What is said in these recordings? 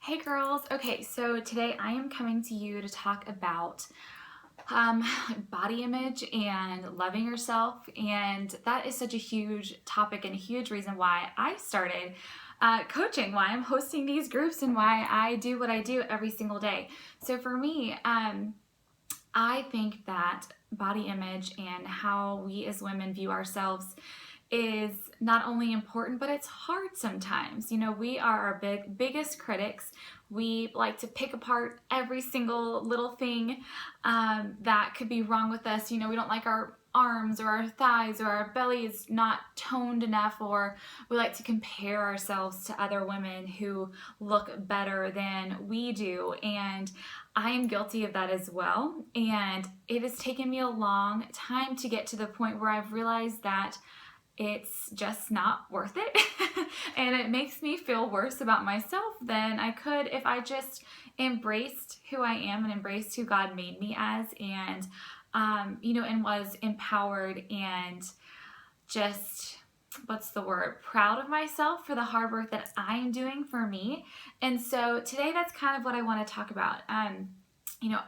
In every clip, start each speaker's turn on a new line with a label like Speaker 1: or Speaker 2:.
Speaker 1: Hey girls. Okay, so today I am coming to you to talk about body image and loving yourself, and that is such a huge topic and a huge reason why I started coaching, why I'm hosting these groups, and why I do what I do every single day. So for me, I think that body image and how we as women view ourselves is not only important, but it's hard sometimes. You know, we are our biggest critics. We like to pick apart every single little thing that could be wrong with us. You know, we don't like our arms or our thighs or our belly is not toned enough, or we like to compare ourselves to other women who look better than we do. And I am guilty of that as well. And it has taken me a long time to get to the point where I've realized that it's just not worth it. And it makes me feel worse about myself than I could if I just embraced who I am and embraced who God made me as, and and was empowered and just, what's the word, proud of myself for the hard work that I am doing for me. And so today that's kind of what I want to talk about.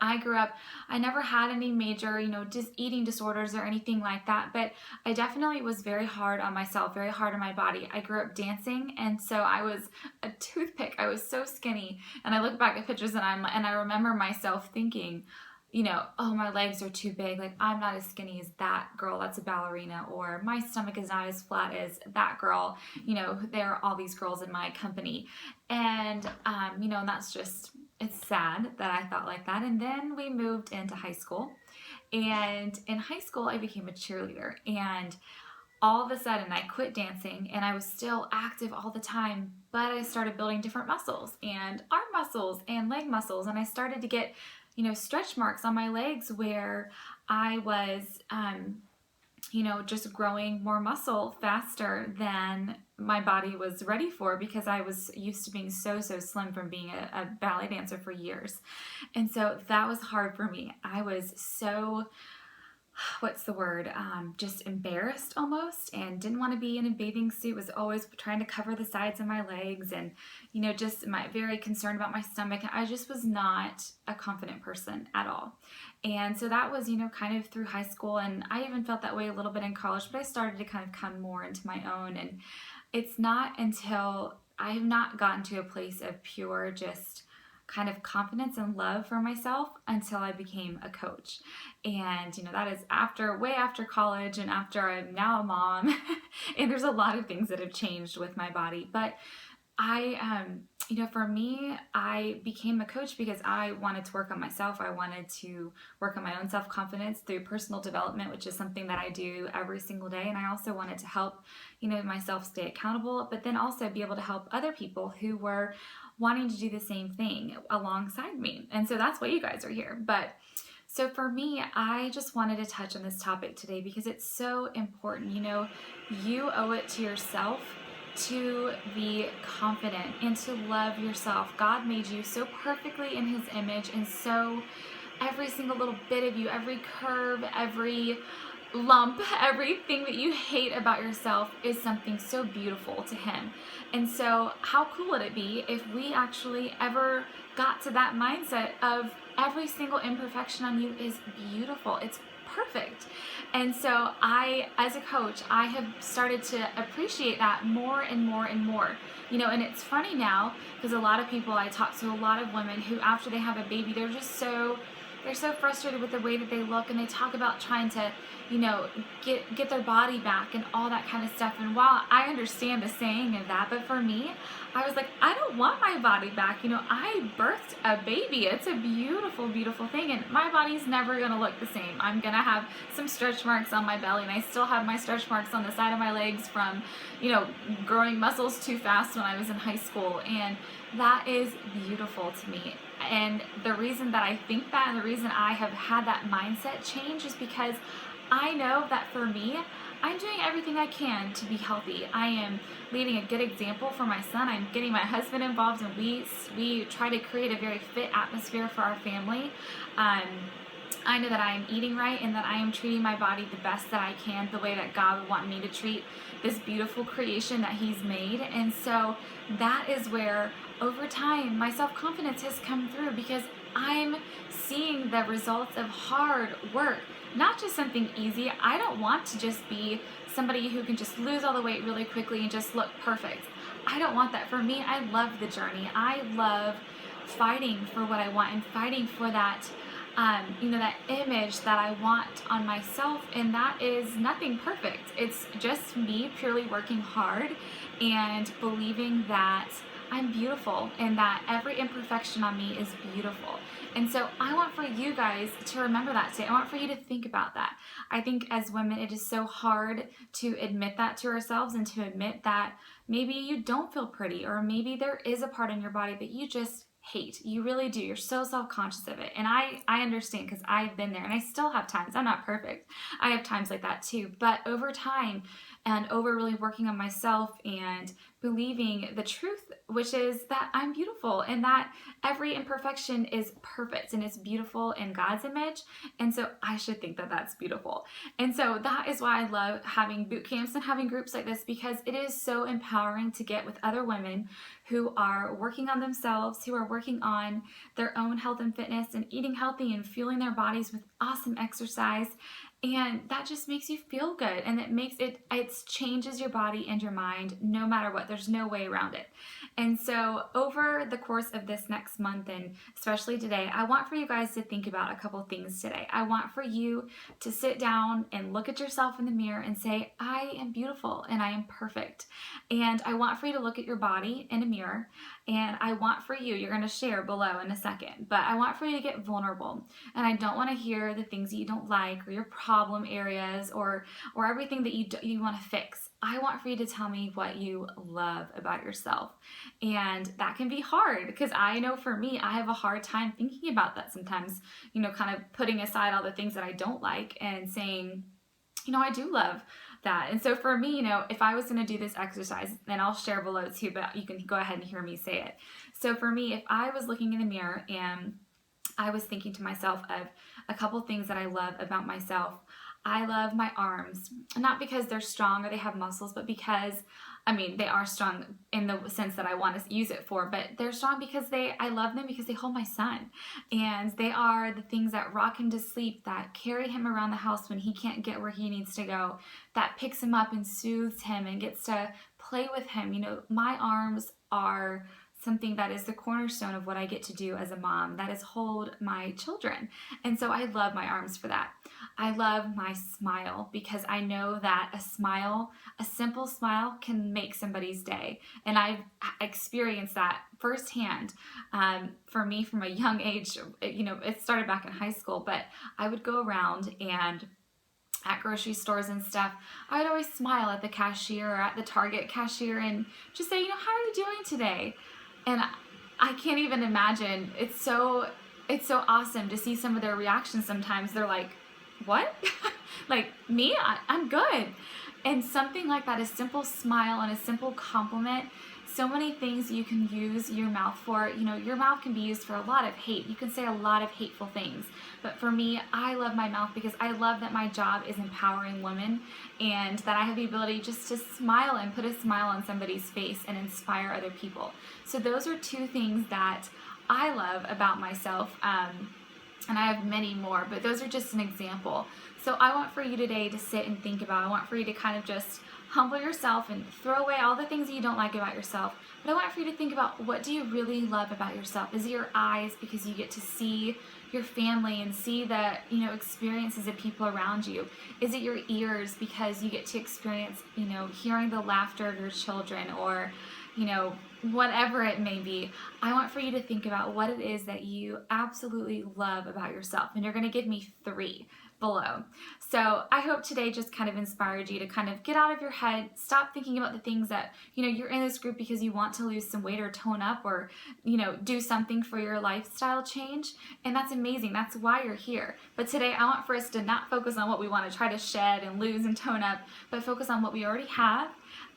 Speaker 1: I grew up, I never had any major, just eating disorders or anything like that, but I definitely was very hard on myself, very hard on my body. I grew up dancing, and so I was a toothpick. I was so skinny, and I look back at pictures and I remember myself thinking, oh, my legs are too big. Like, I'm not as skinny as that girl that's a ballerina, or my stomach is not as flat as that girl. There are all these girls in my company. And, and that's just, it's sad that I thought like that. And then we moved into high school. And in high school, I became a cheerleader. And all of a sudden, I quit dancing, and I was still active all the time, but I started building different muscles, and arm muscles and leg muscles. And I started to get stretch marks on my legs where I was, just growing more muscle faster than my body was ready for, because I was used to being so slim from being a ballet dancer for years. And so that was hard for me. I was so, what's the word, just embarrassed almost, and didn't want to be in a bathing suit, was always trying to cover the sides of my legs, and just very concerned about my stomach. I just was not a confident person at all. And so that was kind of through high school, and I even felt that way a little bit in college, but I started to kind of come more into my own. And it's not until I have not gotten to a place of pure just kind of confidence and love for myself until I became a coach. And that is way after college, and after I'm now a mom. And there's a lot of things that have changed with my body. But for me, I became a coach because I wanted to work on myself. I wanted to work on my own self-confidence through personal development, which is something that I do every single day. And I also wanted to help, myself stay accountable, but then also be able to help other people who were wanting to do the same thing alongside me. And so that's why you guys are here. But so for me, I just wanted to touch on this topic today because it's so important. You owe it to yourself to be confident and to love yourself. God made you so perfectly in His image, and so every single little bit of you, every curve, every lump, everything that you hate about yourself is something so beautiful to Him. And so how cool would it be if we actually ever got to that mindset of every single imperfection on you is beautiful, it's perfect. And so as a coach, I have started to appreciate that more and more and more. And it's funny now because a lot of people, I talk to a lot of women who after they have a baby, they're so frustrated with the way that they look, and they talk about trying to, get their body back and all that kind of stuff. And while I understand the saying of that, but for me, I was like, I don't want my body back. I birthed a baby. It's a beautiful, beautiful thing, and my body's never going to look the same. I'm going to have some stretch marks on my belly, and I still have my stretch marks on the side of my legs from, growing muscles too fast when I was in high school. And that is beautiful to me. And the reason that I think that, and the reason I have had that mindset change, is because I know that for me, I'm doing everything I can to be healthy. I am leading a good example for my son. I'm getting my husband involved, and we try to create a very fit atmosphere for our family. I know that I am eating right and that I am treating my body the best that I can, the way that God would want me to treat this beautiful creation that He's made. And so that is where, over time, my self-confidence has come through, because I'm seeing the results of hard work, not just something easy. I don't want to just be somebody who can just lose all the weight really quickly and just look perfect. I don't want that. For me, I love the journey. I love fighting for what I want and fighting for that that image that I want on myself, and that is nothing perfect. It's just me purely working hard and believing that I'm beautiful and that every imperfection on me is beautiful. And so I want for you guys to remember that today. I want for you to think about that. I think as women, it is so hard to admit that to ourselves and to admit that maybe you don't feel pretty, or maybe there is a part in your body that you just hate. You really do. You're so self-conscious of it. And I understand, because I've been there, and I still have times. I'm not perfect. I have times like that too. But over time, and over really working on myself and believing the truth, which is that I'm beautiful and that every imperfection is perfect and it's beautiful in God's image. And so I should think that that's beautiful. And so that is why I love having boot camps and having groups like this, because it is so empowering to get with other women who are working on themselves, who are working on their own health and fitness and eating healthy and fueling their bodies with awesome exercise. And that just makes you feel good, and it changes your body and your mind no matter what. There's no way around it. And so over the course of this next month, and especially today, I want for you guys to think about a couple things today. I want for you to sit down and look at yourself in the mirror and say, I am beautiful and I am perfect. And I want for you to look at your body in a mirror, and I want for you, you're going to share below in a second, but I want for you to get vulnerable. And I don't want to hear the things that you don't like, or your problem areas, or everything that you want to fix. I want for you to tell me what you love about yourself. And that can be hard, because I know for me, I have a hard time thinking about that sometimes, kind of putting aside all the things that I don't like and saying, I do love that. And so for me, if I was going to do this exercise, then I'll share below too, but you can go ahead and hear me say it. So for me, if I was looking in the mirror and I was thinking to myself of a couple things that I love about myself, I love my arms, not because they're strong or they have muscles, but because, they are strong in the sense that I want to use it for, but they're strong because I love them because they hold my son. And they are the things that rock him to sleep, that carry him around the house when he can't get where he needs to go, that picks him up and soothes him and gets to play with him. My arms are something that is the cornerstone of what I get to do as a mom, that is hold my children. And so I love my arms for that. I love my smile, because I know that a simple smile can make somebody's day. And I've experienced that firsthand. For me, from a young age, it started back in high school, but I would go around and at grocery stores and stuff, I would always smile at the cashier or at the Target cashier and just say, how are you doing today? And I can't even imagine. It's so awesome to see some of their reactions. Sometimes they're like, what? Like, me? I'm good. And something like that, a simple smile and a simple compliment, so many things you can use your mouth for. Your mouth can be used for a lot of hate. You can say a lot of hateful things. But for me, I love my mouth because I love that my job is empowering women, and that I have the ability just to smile and put a smile on somebody's face and inspire other people. So those are two things that I love about myself. And I have many more, but those are just an example. So I want for you today to sit and think about. I want for you to kind of just humble yourself and throw away all the things that you don't like about yourself. But I want for you to think about, what do you really love about yourself? Is it your eyes, because you get to see your family and see the experiences of people around you? Is it your ears, because you get to experience hearing the laughter of your children, or whatever it may be? I want for you to think about what it is that you absolutely love about yourself, and you're going to give me 3 below. So I hope today just kind of inspired you to kind of get out of your head, stop thinking about the things that, you're in this group because you want to lose some weight or tone up, or, do something for your lifestyle change. And that's amazing. That's why you're here. But today I want for us to not focus on what we want to try to shed and lose and tone up, but focus on what we already have,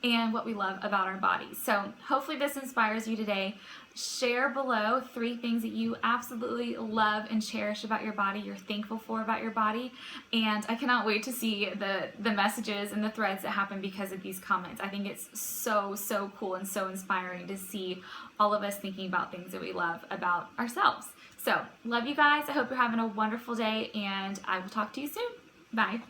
Speaker 1: and what we love about our bodies. So hopefully this inspires you today. Share below 3 things that you absolutely love and cherish about your body, you're thankful for about your body, and I cannot wait to see the messages and the threads that happen because of these comments. I think it's so cool and so inspiring to see all of us thinking about things that we love about ourselves. So love you guys. I hope you're having a wonderful day, and I will talk to you soon. Bye.